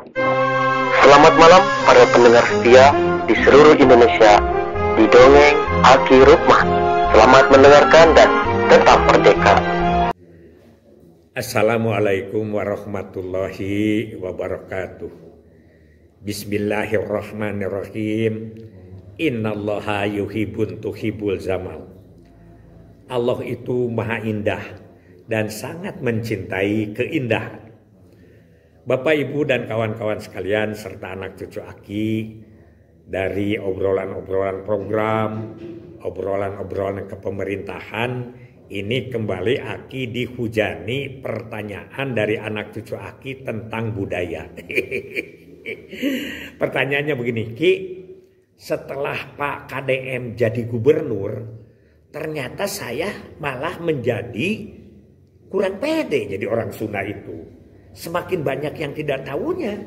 Selamat malam para pendengar setia di seluruh Indonesia di Dongeng Aki Rukman. Selamat mendengarkan dan tetap merdeka. Assalamualaikum warahmatullahi wabarakatuh. Bismillahirrahmanirrahim. Innallaha yuhibbun tuhibbul zamal. Allah itu maha indah dan sangat mencintai keindahan. Bapak, Ibu, dan kawan-kawan sekalian serta anak cucu Aki, dari obrolan-obrolan program, obrolan-obrolan kepemerintahan, ini kembali Aki dihujani pertanyaan dari anak cucu Aki tentang budaya. Pertanyaannya begini, Ki, setelah Pak KDM jadi gubernur, ternyata saya malah menjadi kurang pede jadi orang Sunda itu. Semakin banyak yang tidak tahunya.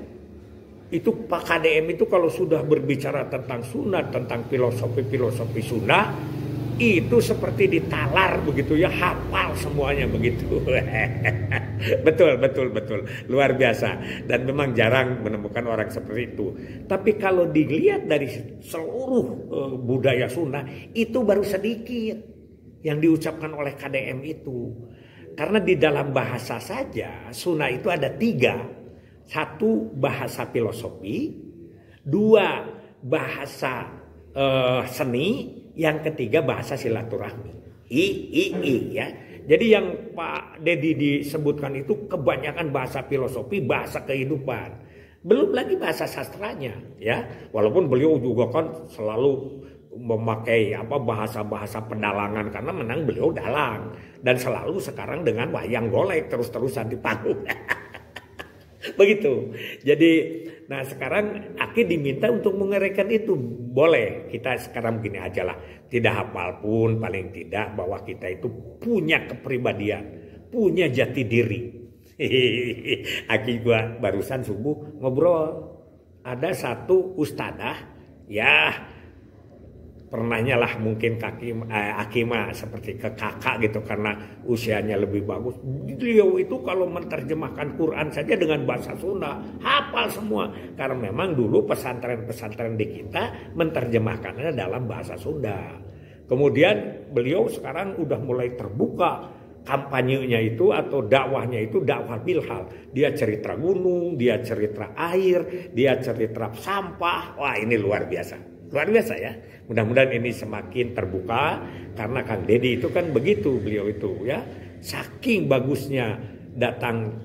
Itu Pak KDM itu kalau sudah berbicara tentang Sunda, tentang filosofi Sunda, itu seperti ditalar begitu ya, hafal semuanya begitu. Betul. Luar biasa. Dan memang jarang menemukan orang seperti itu. Tapi kalau dilihat dari seluruh budaya Sunda, itu baru sedikit yang diucapkan oleh KDM itu. Karena di dalam bahasa saja Sunda itu ada 3. 1 bahasa filosofi, 2 bahasa seni, yang ketiga bahasa silaturahmi. I ya. Jadi yang Pak Dedi disebutkan itu kebanyakan bahasa filosofi, bahasa kehidupan. Belum lagi bahasa sastranya ya. Walaupun beliau juga kan selalu memakai bahasa-bahasa pedalangan karena menang beliau dalang, dan selalu sekarang dengan wayang golek terus-terusan di panggung. Begitu. Jadi nah sekarang Aki diminta untuk mengerjakan itu. Boleh, kita sekarang begini aja lah, tidak hafal pun paling tidak bahwa kita itu punya kepribadian, punya jati diri. Aki gua barusan subuh ngobrol, ada satu ustadzah ya, pernahnya lah mungkin Aki mah seperti ke kakak gitu karena usianya lebih bagus. Beliau itu kalau menerjemahkan Quran saja dengan bahasa Sunda hafal semua, karena memang dulu pesantren-pesantren di kita menerjemahkannya dalam bahasa Sunda. Kemudian beliau sekarang udah mulai terbuka kampanyenya itu atau dakwahnya itu dakwah bilhal. Dia cerita gunung, dia cerita air, dia cerita sampah. Wah, ini luar biasa. Luar biasa ya. Mudah-mudahan ini semakin terbuka, karena Kang Dedi itu kan begitu, beliau itu ya. Saking bagusnya datang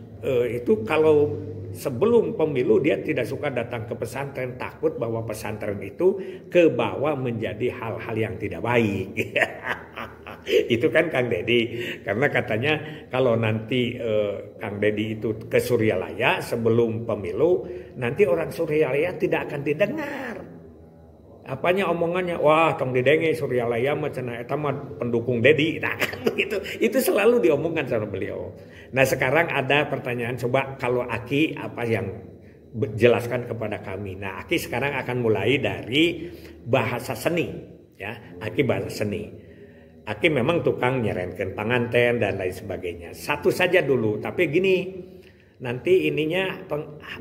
itu kalau sebelum pemilu dia tidak suka datang ke pesantren, takut bahwa pesantren itu ke bawah menjadi hal-hal yang tidak baik. Itu kan Kang Dedi, karena katanya kalau nanti Kang Dedi itu ke Suryalaya sebelum pemilu, nanti orang Suryalaya tidak akan didengar apanya omongannya. Wah, tong didenge Suryalaya mah cenah eta mah pendukung Dedi. Nah, kan begitu. Itu selalu diomongkan sama beliau. Nah, sekarang ada pertanyaan, coba kalau Aki apa yang jelaskan kepada kami. Nah, Aki sekarang akan mulai dari bahasa seni ya. Aki bahasa seni. Aki memang tukang nyerenkeun panganten dan lain sebagainya. Satu saja dulu, tapi gini, nanti ininya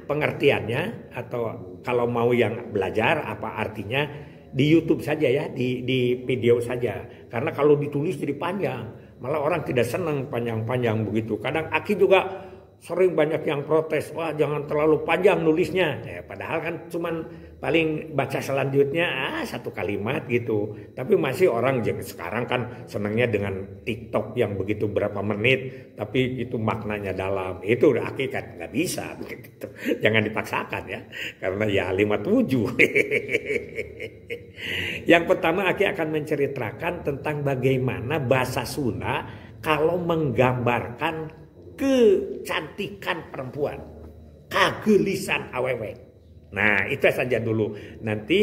pengertiannya atau kalau mau yang belajar apa artinya di YouTube saja ya, di video saja. Karena kalau ditulis jadi panjang, malah orang tidak senang panjang-panjang begitu. Kadang Aki juga sering banyak yang protes, wah jangan terlalu panjang nulisnya. Ya, padahal kan cuman paling baca selanjutnya satu kalimat gitu. Tapi masih orang sekarang kan senangnya dengan TikTok yang begitu berapa menit, tapi itu maknanya dalam. Itu Aki kan nggak bisa begitu. Jangan dipaksakan ya, karena ya 57. Yang pertama Aki akan menceritakan tentang bagaimana bahasa Sunda kalau menggambarkan kecantikan perempuan, kagelisan awewe. Nah, itu saja dulu. Nanti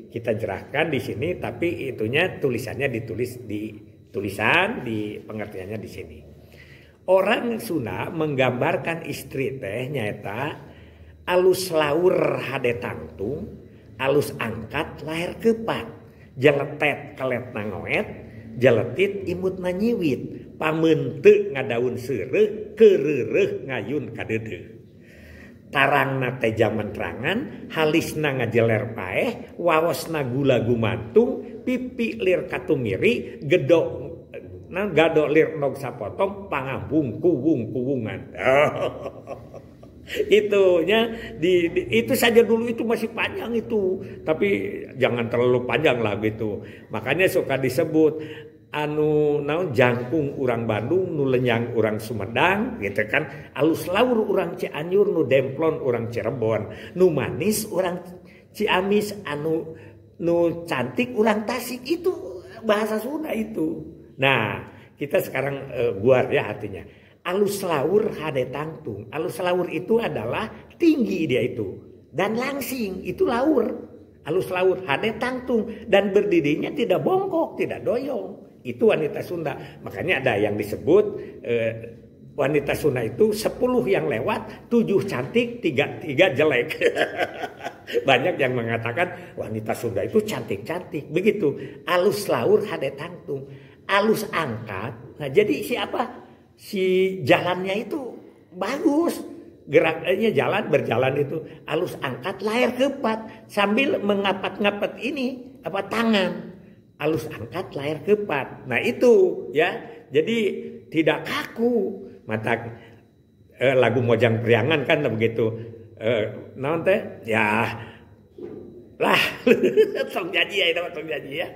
kita jelaskan di sini, tapi itunya tulisannya ditulis di tulisan, di pengertiannya di sini. Orang Sunda menggambarkan istri teh nyaeta alus laur hade tangtung, alus angkat lahir kepat, jeletet kelet nangoet, jeletit imut nanyiwit, pameun teu ngadaun seureuh, keureureuk ngayun kadeudeung. tarangna teh jaman terangan, halisna ngajeler paeh, wawosna gula gumantung, pipi lir katumiri, gado lir nog sapotong, pangambung kuwung-kuwungan. Itu saja dulu itu masih panjang itu, tapi jangan terlalu panjang lah gitu. Makanya suka disebut jangkung urang Bandung, nu lenyang urang Sumedang gitu kan, alus laur urang Cianjur, nu demplon urang Cirebon, nu manis urang Ciamis, nu cantik urang Tasik. Itu bahasa Sunda itu. Nah, kita sekarang guar ya artinya. Alus laur hade tangtung. Alus laur itu adalah tinggi dia itu. Dan langsing itu laur. Alus laur hade tangtung. Dan berdirinya tidak bongkok, tidak doyong. Itu wanita Sunda. Makanya ada yang disebut wanita Sunda itu 10 yang lewat, 7 cantik, 3 jelek. Banyak yang mengatakan wanita Sunda itu cantik-cantik. Begitu. Alus laur hade tangtung. Alus angkat. Nah, jadi siapa? Si jalannya itu bagus, geraknya berjalan itu alus angkat, layar kepat sambil mengapat-ngapat ini tangan, alus angkat, layar kepat. Nah itu ya, jadi tidak kaku. Mata lagu Mojang Priangan kan begitu, naon teh ya lah tong janji ya, itu tong janji ya.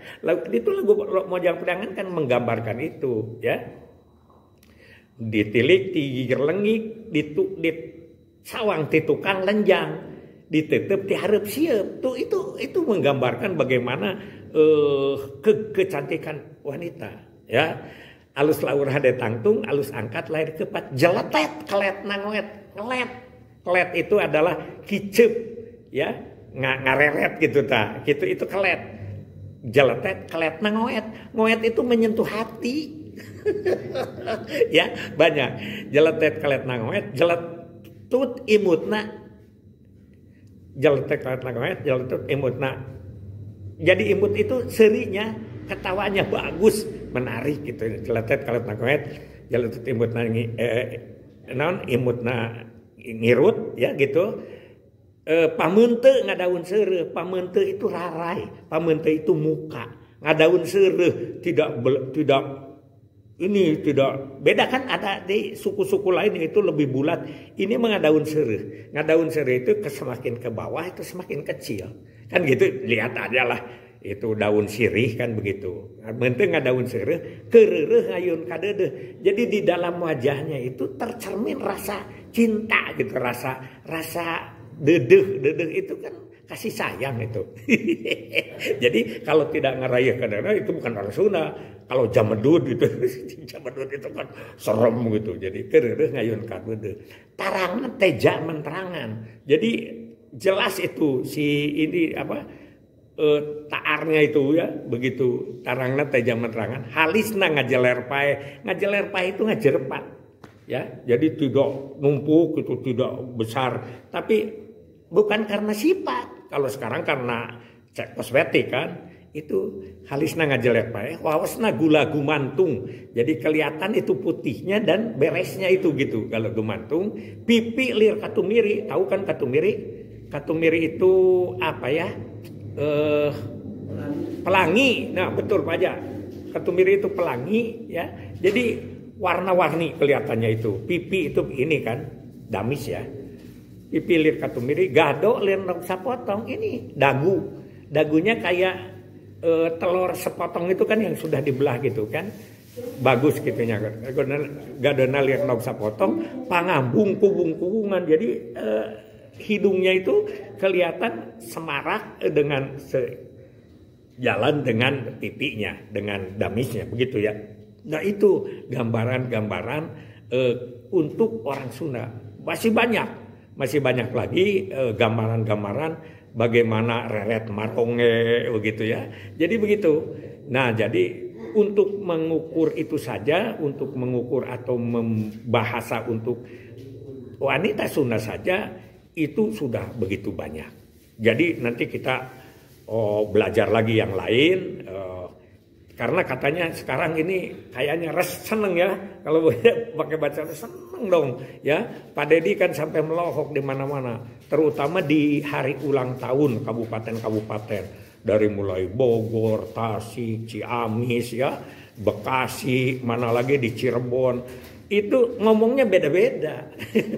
Itu lagu Mojang Priangan kan menggambarkan itu ya. Ditilik digigir lengik, disawang ti tukang lenjang, ditetep ti hareup sieup. Tuh itu menggambarkan bagaimana kecantikan wanita ya. Alus laur hade tangtung, alus angkat layar kepat, jeletet kelet nangoet. Kelet itu adalah kicep ya, ngareret gitu ta. Gitu itu kelet. Jeletet kelet nangoet. Ngoet itu menyentuh hati. Ya banyak. Jeletet kelet nangoet, jeletut imutna. Jeletet kelet nangoet, jeletut imutna. Jadi imut itu serinya, ketawanya bagus, menarik gitu. Jeletet kelet nangoet, jeletut imutna imutna ngirut ya gitu. Pameunteun ngadaun seureuh, pameunteun itu rarai, pameunteun itu muka. Ngadaun seureuh tidak ini tidak beda kan, ada di suku-suku lain itu lebih bulat. Ini mengadaun sereh. Ngadaun sereh itu semakin ke bawah itu semakin kecil. Kan gitu, lihat aja lah. Itu daun sirih kan begitu. Menteng ngadaun sereh, kereureuh ngayun kadeudeung. Jadi di dalam wajahnya itu tercermin rasa cinta gitu, rasa dedeuh itu kan kasih sayang itu. Jadi kalau tidak ngerayah kadang itu bukan orang Sunda. Kalau jamedud itu, jamedud itu kan serem gitu. Jadi kereureuh ngayun kadeudeung. Tarangna teh jaman terangan. Jadi jelas itu si ini taarnya itu ya begitu. Tarangna teh jaman terangan. Halisna ngajeler pae. Ngajeler pae itu ngajerepat. Ya, jadi tidak numpuk itu, tidak besar. Tapi bukan karena sifat. Kalau sekarang karena cek kosmetik kan. Itu halisna ngajeler pae, wawasna gula gumantung. Jadi kelihatan itu putihnya dan beresnya itu gitu. Kalau gumantung, pipi lir katumiri. Tahu kan katumiri? Katumiri itu apa ya? Pelangi. Nah, betul Pak Aja. Katumiri itu pelangi ya. Jadi warna-warni kelihatannya itu. Pipi itu ini kan damis ya. Pipi lir katumiri, gado lir sapotong. Ini dagu. Dagunya kayak telur sepotong itu kan yang sudah dibelah gitu kan, bagus gitunya. Gadona lihat nog sapotong, pangambung kuwung-kuwungan. Jadi hidungnya itu kelihatan semarak dengan sejalan dengan pipinya, dengan damisnya begitu ya. Nah itu gambaran-gambaran untuk orang Sunda. Masih banyak lagi gambaran-gambaran. Bagaimana reret maronge begitu ya. Jadi begitu. Nah, jadi untuk mengukur itu saja, untuk mengukur atau membahasa untuk wanita Sunda saja itu sudah begitu banyak. Jadi nanti kita belajar lagi yang lain karena katanya sekarang ini kayaknya seneng ya kalau pakai bahasa Sunda seneng dong ya. Pak Dedi kan sampai melohok di mana-mana, terutama di hari ulang tahun kabupaten-kabupaten dari mulai Bogor, Tasik, Ciamis ya, Bekasi, mana lagi di Cirebon. Itu ngomongnya beda-beda.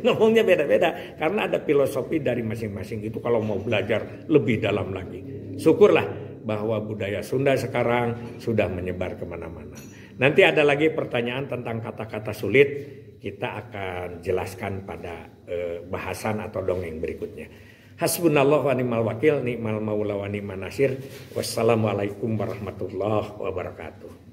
Ngomongnya beda-beda karena ada filosofi dari masing-masing itu kalau mau belajar lebih dalam lagi. Syukurlah bahwa budaya Sunda sekarang sudah menyebar kemana-mana. Nanti ada lagi pertanyaan tentang kata-kata sulit, kita akan jelaskan pada bahasan atau dongeng berikutnya. Hasbunallah wa ni'mal wakil, ni'mal maula wa ni'man nasir. Wassalamualaikum warahmatullahi wabarakatuh.